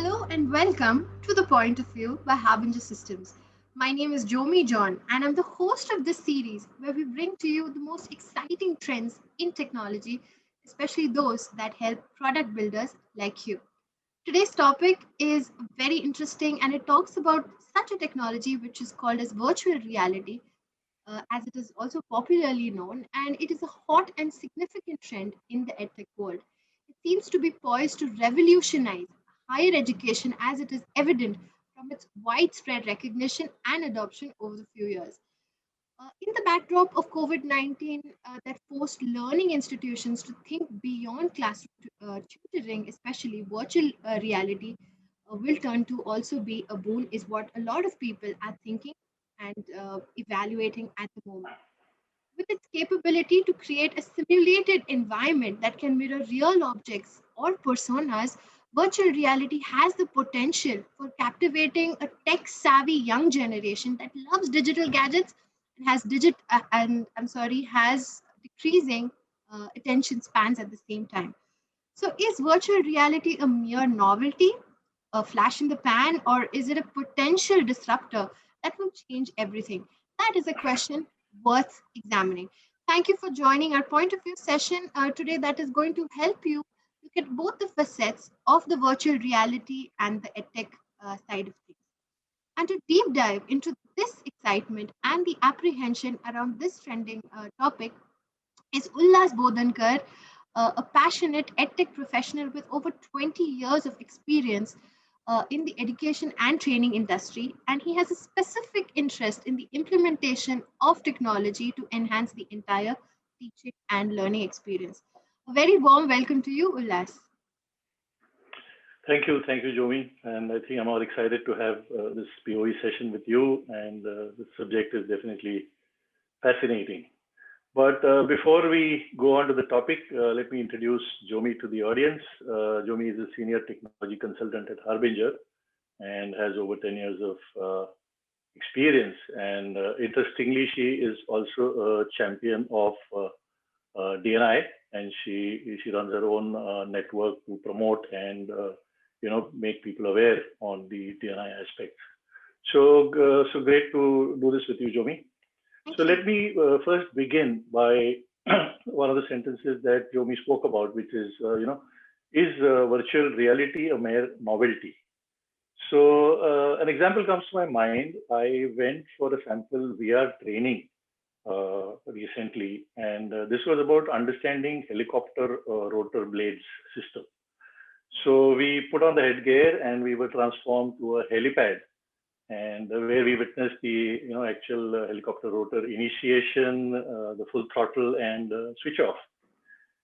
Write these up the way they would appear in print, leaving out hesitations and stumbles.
Hello and welcome to The Point of View by Harbinger Systems. My name is Jomi John and I'm the host of this series where we bring to you the most exciting trends in technology, especially those that help product builders like you. Today's topic is very interesting and it talks about such a technology which is called as virtual reality, as it is also popularly known, and it is a hot and significant trend in the edtech world. It seems to be poised to revolutionize higher education as it is evident from its widespread recognition and adoption over the few years. In the backdrop of COVID 19, that forced learning institutions to think beyond classroom tutoring, especially virtual reality, will turn to also be a boon, is what a lot of people are thinking and evaluating at the moment. With its capability to create a simulated environment that can mirror real objects or personas, virtual reality has the potential for captivating a tech-savvy young generation that loves digital gadgets and has decreasing attention spans at the same time. So, is virtual reality a mere novelty, a flash in the pan, or is it a potential disruptor that will change everything? That is a question worth examining. Thank you for joining our point of view session today that is going to help you look at both the facets of the virtual reality and the edtech side of things. And to deep dive into this excitement and the apprehension around this trending topic is Ullas Bodankar, a passionate edtech professional with over 20 years of experience in the education and training industry, and he has a specific interest in the implementation of technology to enhance the entire teaching and learning experience. A very warm welcome to you, Ullas. Thank you, Jomi. And I think I'm all excited to have this POE session with you. And the subject is definitely fascinating. But before we go on to the topic, let me introduce Jomi to the audience. Jomi is a senior technology consultant at Harbinger and has over 10 years of experience. And interestingly, she is also a champion of DNI, and she runs her own network to promote and make people aware on the DNI aspects. So great to do this with you, Jomi. So let me first begin by one of the sentences that Jomi spoke about, which is, is virtual reality a mere novelty? So an example comes to my mind. I went for a sample VR training recently, and this was about understanding helicopter rotor blades system. So we put on the headgear and we were transformed to a helipad, and where we witnessed the actual helicopter rotor initiation, the full throttle and switch off.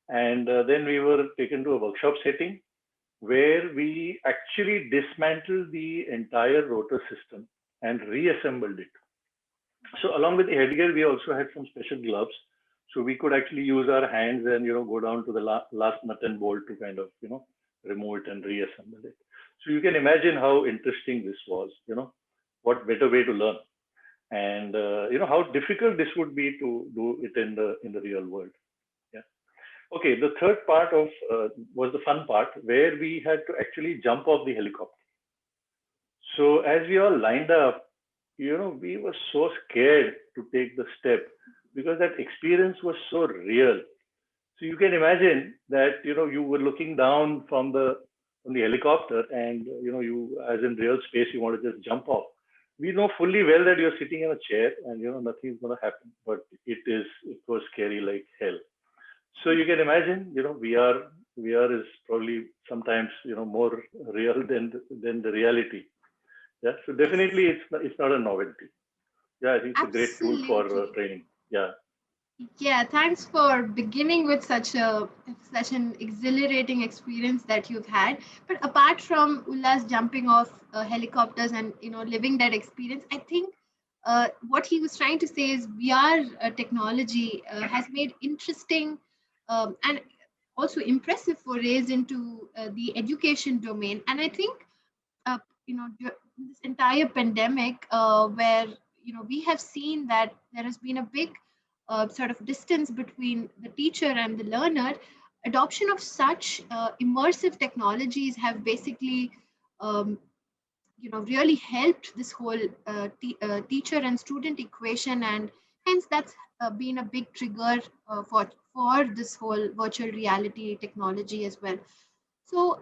And then we were taken to a workshop setting where we actually dismantled the entire rotor system and reassembled it. So along with the headgear, we also had some special gloves, so we could actually use our hands and go down to the last nut and bolt to kind of remove it and reassemble it. So you can imagine how interesting this was. What better way to learn, and how difficult this would be to do it in the real world. Yeah. Okay. The third part of was the fun part, where we had to actually jump off the helicopter. So as we all lined up, we were so scared to take the step because that experience was so real. So you can imagine that you were looking down from the helicopter, and you, as in real space, you want to just jump off. We know fully well that you're sitting in a chair and nothing's going to happen, but it was scary like hell. So you can imagine, VR is probably sometimes more real than the reality. Yeah. So definitely it's not a novelty. Yeah, I think it's a great tool for training. Yeah. Yeah, thanks for beginning with such an exhilarating experience that you've had. But apart from Ullas jumping off helicopters and living that experience, I think what he was trying to say is VR technology has made interesting and also impressive forays into the education domain. And I think uh, this entire pandemic, where we have seen that there has been a big sort of distance between the teacher and the learner. Adoption of such immersive technologies have basically um, really helped this whole teacher and student equation, and hence that's been a big trigger for this whole virtual reality technology as well. So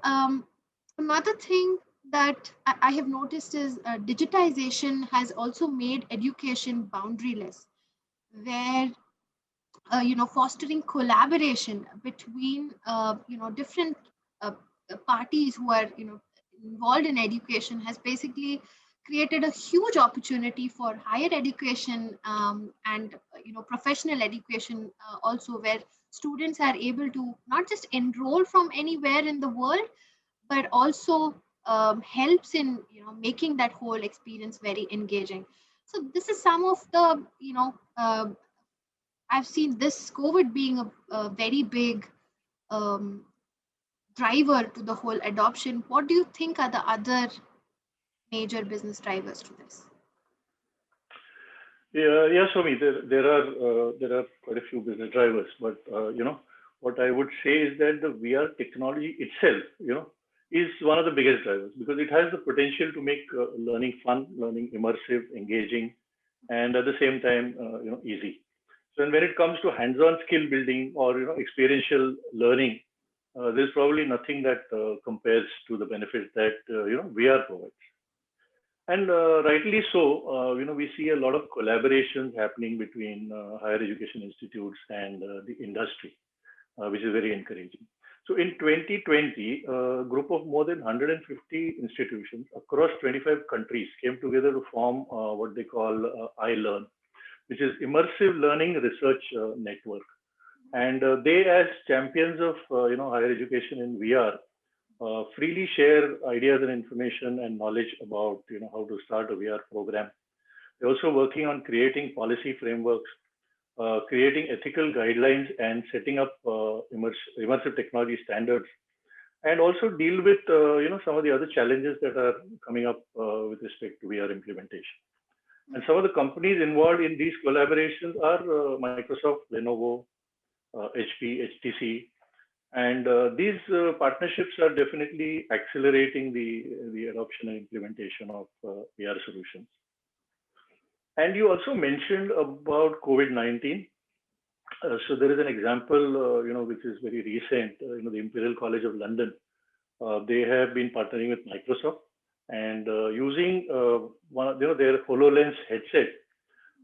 another thing that I have noticed is digitization has also made education boundaryless, where fostering collaboration between different uh, parties who are involved in education has basically created a huge opportunity for higher education, and professional education also, where students are able to not just enroll from anywhere in the world, but also helps in making that whole experience very engaging. So this is some of the I've seen this COVID being a very big um, driver to the whole adoption. What do you think are the other major business drivers to this? Yeah, yeah, Swami, there are quite a few business drivers, but what I would say is that the VR technology itself, is one of the biggest drivers because it has the potential to make learning fun, learning immersive, engaging, and at the same time, easy. So, and when it comes to hands-on skill building or experiential learning, there's probably nothing that compares to the benefits that VR provides. And rightly so, we see a lot of collaborations happening between higher education institutes and the industry, which is very encouraging. So in 2020, a group of more than 150 institutions across 25 countries came together to form what they call iLearn, which is Immersive Learning Research Network. And they, as champions of higher education in VR, freely share ideas and information and knowledge about how to start a VR program. They're also working on creating policy frameworks, creating ethical guidelines, and setting up immersive technology standards, and also deal with some of the other challenges that are coming up with respect to VR implementation. And some of the companies involved in these collaborations are Microsoft, Lenovo, HP, HTC, and these partnerships are definitely accelerating the adoption and implementation of VR solutions. And you also mentioned about COVID-19. So there is an example, which is very recent. The Imperial College of London, they have been partnering with Microsoft and using one of their HoloLens headset.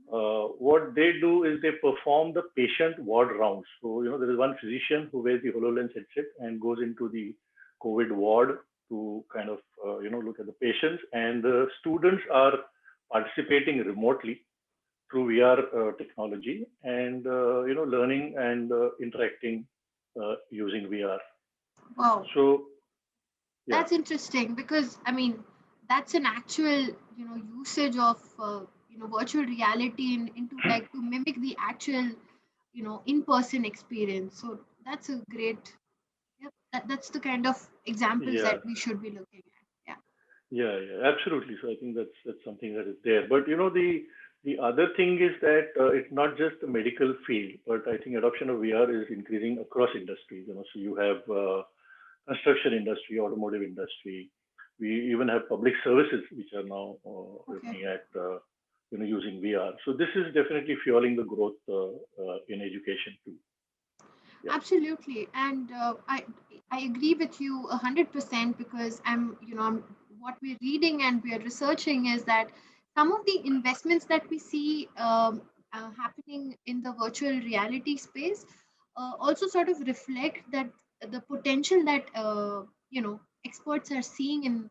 What they do is they perform the patient ward rounds. So, there is one physician who wears the HoloLens headset and goes into the COVID ward to kind of, look at the patients. And the students are participating remotely through VR technology and, learning and interacting using VR. Wow, So, yeah. that's interesting, because I mean that's an actual usage of virtual reality into like to mimic the actual in-person experience. So that's a great, yep, that's the kind of examples Yeah. that we should be looking at. Yeah. Yeah, yeah, absolutely. So I think that's something that is there. But the other thing is that it's not just the medical field, but I think adoption of VR is increasing across industries. So you have construction industry, automotive industry. We even have public services which are now Okay. looking at using VR. So this is definitely fueling the growth in education too. Yeah. Absolutely, and I agree with you 100%, because what we're reading and we are researching is that some of the investments that we see happening in the virtual reality space also sort of reflect that the potential that experts are seeing in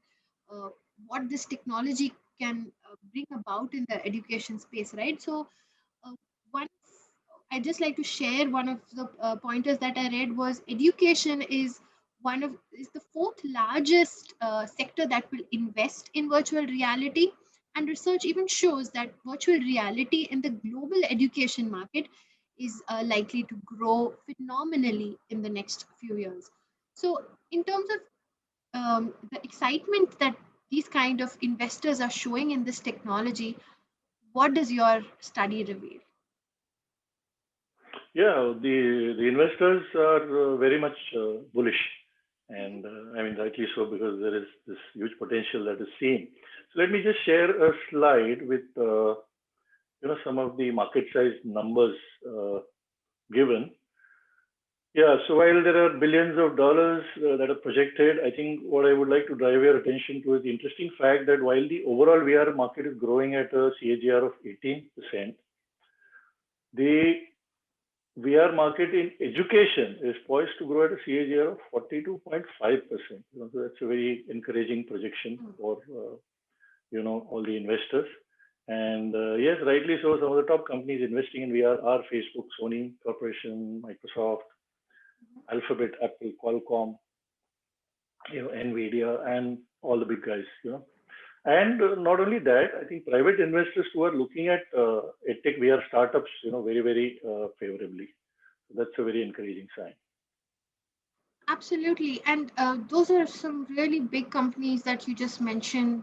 uh, what this technology can bring about in the education space, right? So uh, one I just like to share one of the pointers that I read was education is the fourth largest sector that will invest in virtual reality, and research even shows that virtual reality in the global education market is likely to grow phenomenally in the next few years. So, in terms of the excitement that these kind of investors are showing in this technology, what does your study reveal? Yeah, the investors are very much bullish, And I mean, rightly so, because there is this huge potential that is seen. So let me just share a slide with some of the market size numbers given. Yeah, so while there are billions of dollars that are projected, I think what I would like to drive your attention to is the interesting fact that while the overall VR market is growing at a CAGR of 18%, the VR market in education is poised to grow at a CAGR of 42.5%. So that's a very encouraging projection for all the investors. And yes, rightly so. Some of the top companies investing in VR are Facebook, Sony Corporation, Microsoft, Alphabet, Apple, Qualcomm, Nvidia, and all the big guys. And not only that, I think private investors who are looking at EdTech VR startups, very, very favorably. So that's a very encouraging sign. Absolutely. And those are some really big companies that you just mentioned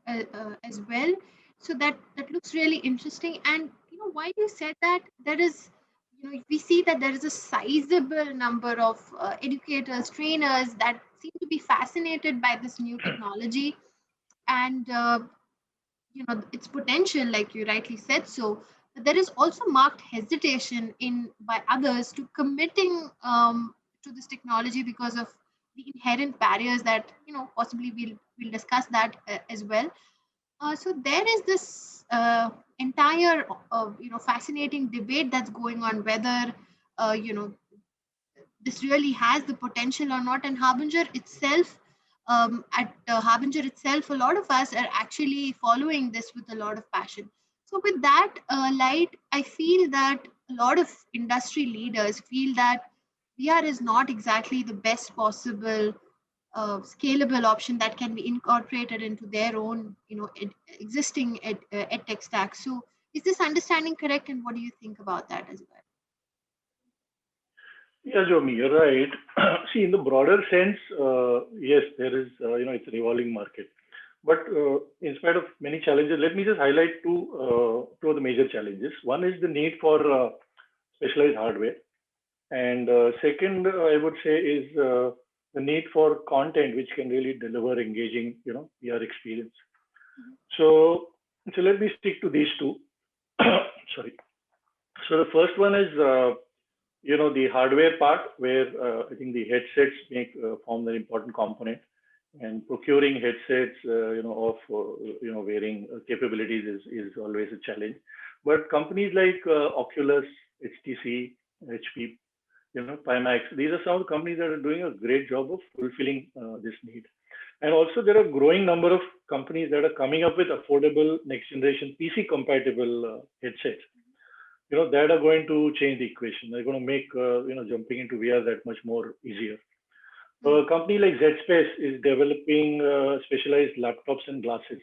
as well. So that looks really interesting. And why you said that, there is, we see that there is a sizable number of educators, trainers that seem to be fascinated by this new technology, and its potential, like you rightly said. So but there is also marked hesitation in by others to committing to this technology because of the inherent barriers that possibly we'll discuss that as well. So there is this entire fascinating debate that's going on, whether this really has the potential or not. And Harbinger itself, at Harbinger itself, a lot of us are actually following this with a lot of passion. So with that light, I feel that a lot of industry leaders feel that VR is not exactly the best possible scalable option that can be incorporated into their own existing ed tech stack. So is this understanding correct, and what do you think about that as well? Yeah, Jomi, you're right. See, in the broader sense, yes, there is, it's an evolving market. But in spite of many challenges, let me just highlight two of the major challenges. One is the need for specialized hardware. And second, I would say, is the need for content which can really deliver engaging, VR experience. So, so let me stick to these two. Sorry. So the first one is, the hardware part, where I think the headsets form an important component, and procuring headsets, wearing capabilities is always a challenge. But companies like Oculus, HTC, HP, Pimax, these are some of the companies that are doing a great job of fulfilling this need. And also, there are a growing number of companies that are coming up with affordable next generation PC compatible headsets, that are going to change the equation. They're going to make, jumping into VR that much more easier. A company like Zspace is developing specialized laptops and glasses,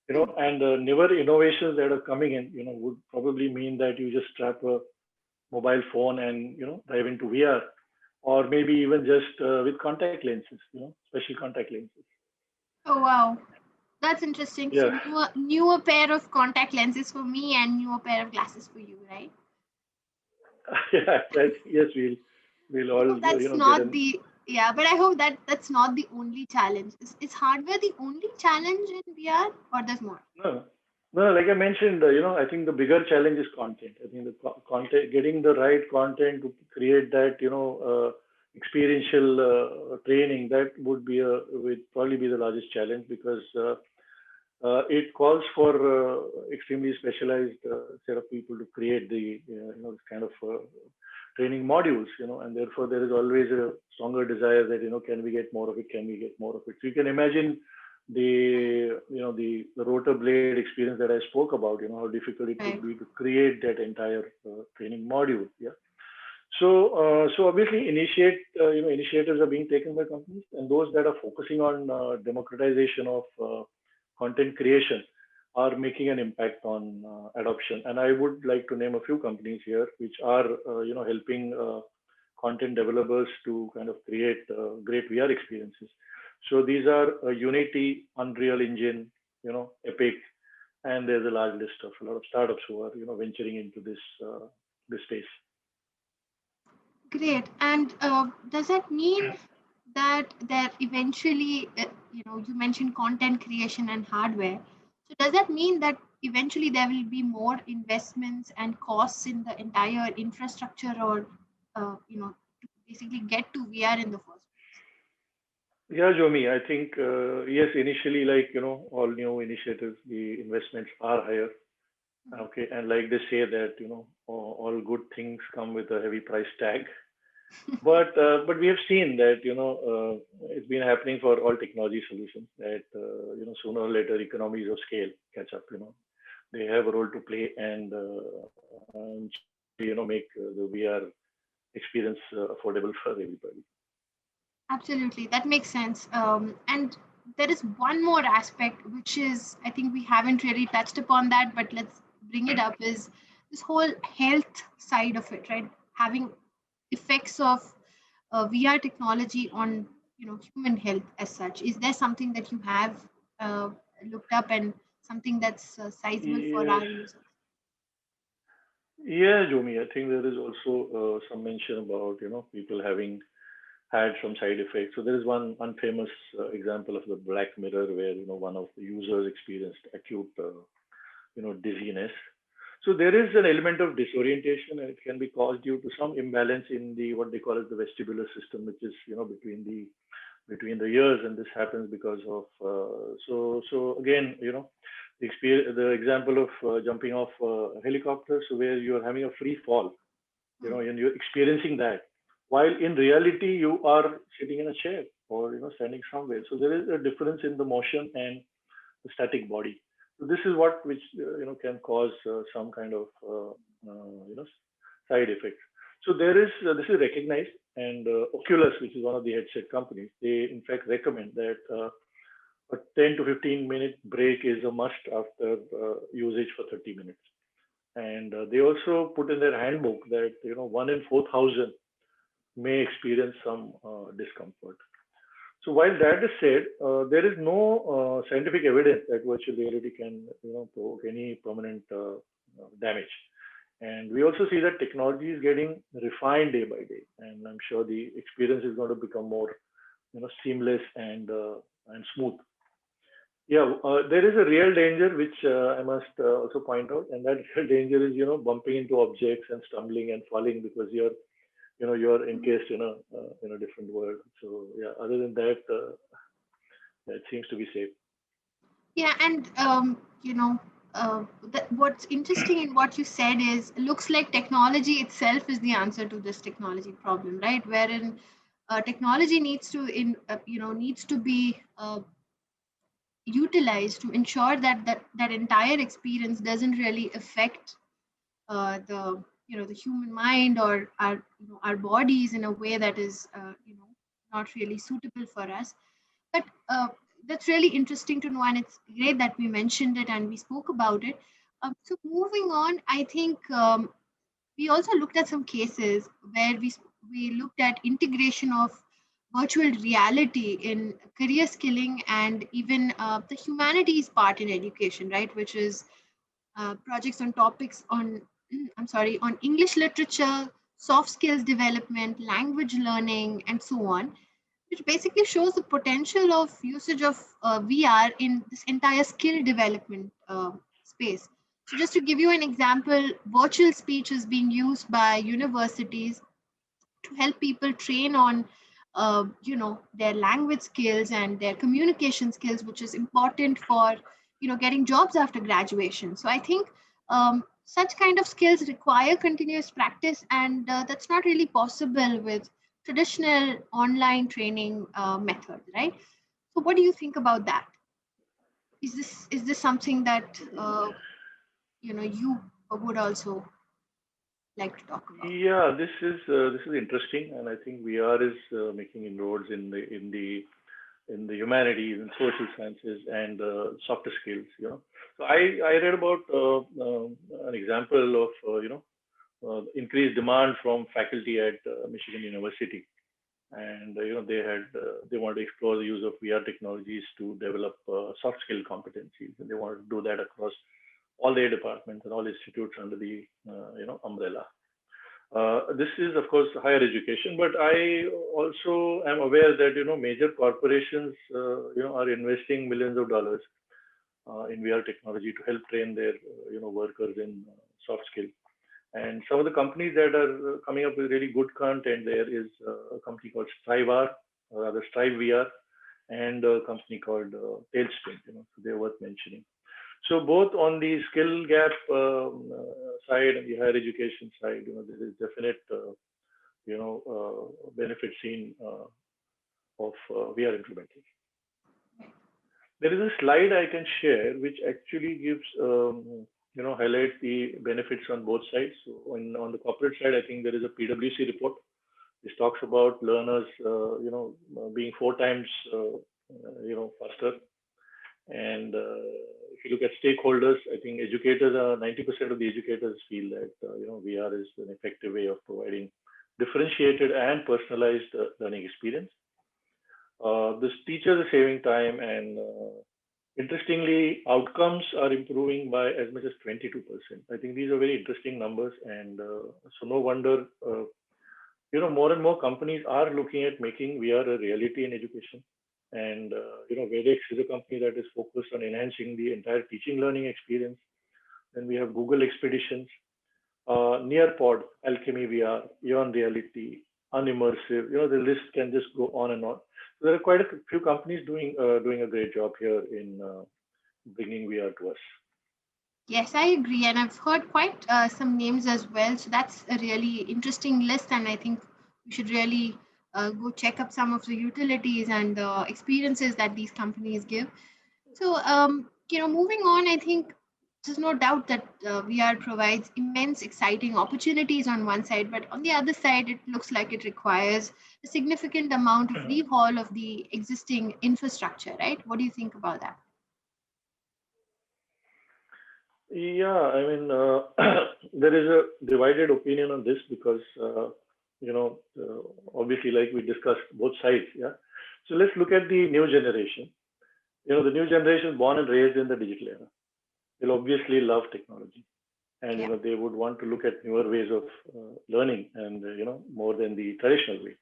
and newer innovations that are coming in, would probably mean that you just strap a mobile phone and, dive into VR, or maybe even just with contact lenses, special contact lenses. Oh wow, that's interesting. So Yeah, newer pair of contact lenses for me and newer pair of glasses for you, right? yeah, yes, we'll I all, hope that's get not an. the yeah, but I hope that that's not the only challenge. Is hardware the only challenge in VR, or there's more? No, no, like I mentioned, I think the bigger challenge is content. I think the content, getting the right content to create that, experiential training, that would probably be the largest challenge, because it calls for extremely specialized set of people to create the, this kind of training modules, and therefore there is always a stronger desire that, can we get more of it? Can we get more of it? So you can imagine the rotor blade experience that I spoke about, how difficult it would Right. be to create that entire training module. Yeah. So, so obviously, initiatives are being taken by companies, and those that are focusing on democratization of content creation are making an impact on adoption. And I would like to name a few companies here which are, helping content developers to kind of create great VR experiences. So these are Unity, Unreal Engine, Epic, and there's a large list of a lot of startups who are, venturing into this space. Great. And does that mean that there eventually, you mentioned content creation and hardware. So does that mean that eventually there will be more investments and costs in the entire infrastructure, or to basically get to VR in the first place? Yeah, Jomi, I think, yes, initially, like, all new initiatives, the investments are higher. Mhm. Okay. And like they say that, all good things come with a heavy price tag. But we have seen that, it's been happening for all technology solutions that, sooner or later economies of scale catch up, they have a role to play, and make the VR experience affordable for everybody. Absolutely, that makes sense. And there is one more aspect, which is, I think we haven't really touched upon that, but let's bring it up, is this whole health side of it, right? Having effects of VR technology on human health as such. Is there something that you have uh, looked up, and something that's sizable for Yes. our users? Yeah, Jomi, I think there is also some mention about, people having had some side effects. So there is one unfamous example of the Black Mirror where, one of the users experienced acute, dizziness. So there is an element of disorientation, and it can be caused due to some imbalance in the what they call as the vestibular system, which is, between the ears, and this happens because of so again, the example of jumping off a helicopter, so where you are having a free fall, Hmm. and you're experiencing that, while in reality you are sitting in a chair or standing somewhere. So there is a difference in the motion and the static body. So this is what which can cause some kind of side effects. So there is this is recognized, and Oculus, which is one of the headset companies, they in fact recommend that a 10 to 15-minute break is a must after usage for 30 minutes. And they also put in their handbook that 1 in 4,000 may experience some discomfort. So while that is said, there is no scientific evidence that virtual reality can provoke any permanent damage. And we also see that technology is getting refined day by day, and I'm sure the experience is going to become more seamless and smooth. Yeah, there is a real danger which I must also point out, and that real danger is bumping into objects and stumbling and falling because you're encased in a different world. So yeah, other than that, it seems to be safe. Yeah, and what's interesting in what you said is, looks like technology itself is the answer to this technology problem, right? Wherein technology needs to needs to be utilized to ensure that that entire experience doesn't really affect the the human mind, or our our bodies in a way that is not really suitable for us. But that's really interesting to know, and it's great that we mentioned it and we spoke about it. So moving on, I think we also looked at some cases where we looked at integration of virtual reality in career skilling, and even the humanities part in education, right? Which is projects on topics on I'm sorry, on English literature, soft skills development, language learning, and so on, which basically shows the potential of usage of VR in this entire skill development space. So, just to give you an example, virtual speech is being used by universities to help people train on their language skills and their communication skills, which is important for getting jobs after graduation. So I think such kind of skills require continuous practice, and that's not really possible with traditional online training methods, right? So what do you think about that? Is this something that you would also like to talk about? Yeah, this is interesting, and I think VR is making inroads in the humanities and social sciences and softer skills. So I read about an example of increased demand from faculty at Michigan University, and they want to explore the use of VR technologies to develop soft skill competencies, and they want to do that across all their departments and all institutes under the umbrella. This is, of course, higher education, but I also am aware that major corporations are investing millions of dollars in VR technology to help train their workers in soft skill. And some of the companies that are coming up with really good content there is a company called Strive, or rather Strive VR, and a company called Tailspin. So they're worth mentioning. So both on the skill gap side and the higher education side, there is definite, benefit seen of VR implementation. There is a slide I can share which actually gives, highlights the benefits on both sides. So on the corporate side, I think there is a PwC report. This talks about learners, being 4 times, faster. And if you look at stakeholders, I think educators 90% of the educators feel that, VR is an effective way of providing differentiated and personalized learning experience. This teachers are saving time, and interestingly, outcomes are improving by as much as 22%. I think these are very interesting numbers, and so no wonder, more and more companies are looking at making VR a reality in education. And Vedex is a company that is focused on enhancing the entire teaching learning experience. Then we have Google Expeditions, Nearpod, Alchemy VR, Eon Reality, Unimmersive. The list can just go on and on. So there are quite a few companies doing a great job here in bringing VR to us. Yes, I agree, and I've heard quite some names as well. So that's a really interesting list, and I think we should really go check up some of the utilities and the experiences that these companies give. So, moving on, I think there's no doubt that VR provides immense exciting opportunities on one side, but on the other side, it looks like it requires a significant amount of rehaul of the existing infrastructure, right? What do you think about that? Yeah, I mean, there is a divided opinion on this because, obviously, like we discussed, both sides. Yeah. So let's look at the new generation. The new generation born and raised in the digital era. They'll obviously love technology, and Yeah. they would want to look at newer ways of learning, and more than the traditional way.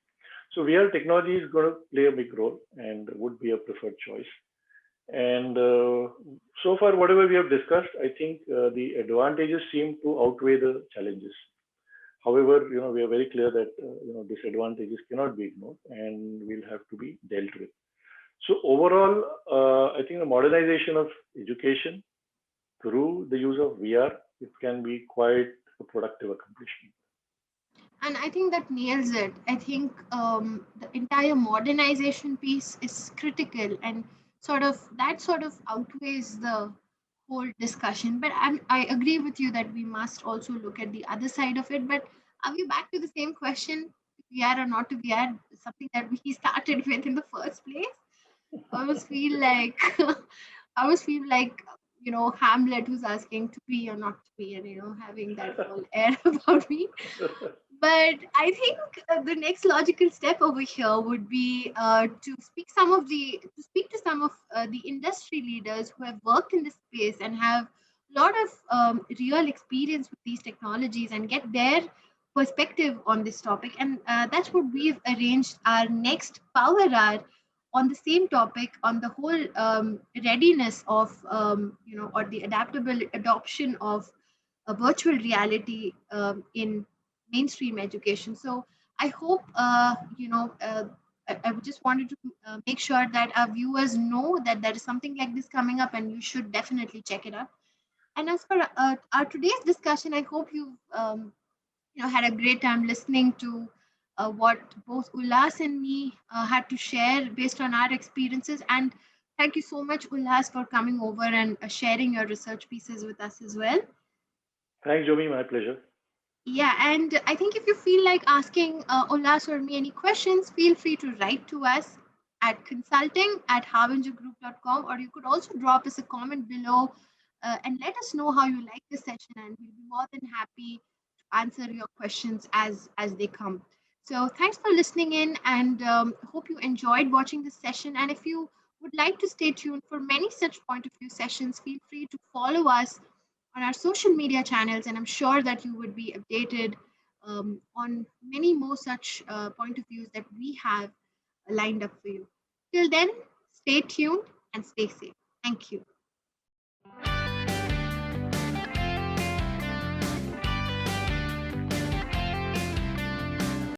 So VR technology is going to play a big role and would be a preferred choice. And so far, whatever we have discussed, I think the advantages seem to outweigh the challenges. However, we are very clear that disadvantages cannot be ignored and will have to be dealt with. So overall, I think the modernization of education through the use of VR, it can be quite a productive accomplishment. And I think that nails it. I think the entire modernization piece is critical, and sort of outweighs the whole discussion. But I agree with you that we must also look at the other side of it. But are we back to the same question, VR or not to VR, something that we started with in the first place? I always feel like I always feel like Hamlet who's asking to be or not to be, and having that whole air about me. But I think the next logical step over here would be to speak to some of the industry leaders who have worked in this space and have a lot of real experience with these technologies and get their perspective on this topic. And that's what we've arranged our next power hour on the same topic, on the whole readiness of or the adaptable adoption of a virtual reality in mainstream education. So I hope, I just wanted to make sure that our viewers know that there is something like this coming up, and you should definitely check it out. And as for our today's discussion, I hope you've had a great time listening to what both Ullas and me had to share based on our experiences. And thank you so much, Ullas, for coming over and sharing your research pieces with us as well. Thanks, Jomi. My pleasure. Yeah, and I think if you feel like asking Ullas or me any questions, feel free to write to us at consulting@harvingergroup.com, or you could also drop us a comment below and let us know how you like this session, and we'll be more than happy to answer your questions as they come. So thanks for listening in, and hope you enjoyed watching this session. And if you would like to stay tuned for many such point of view sessions, feel free to follow us on our social media channels, and I'm sure that you would be updated on many more such point of views that we have lined up for you. Till then, stay tuned and stay safe. Thank you.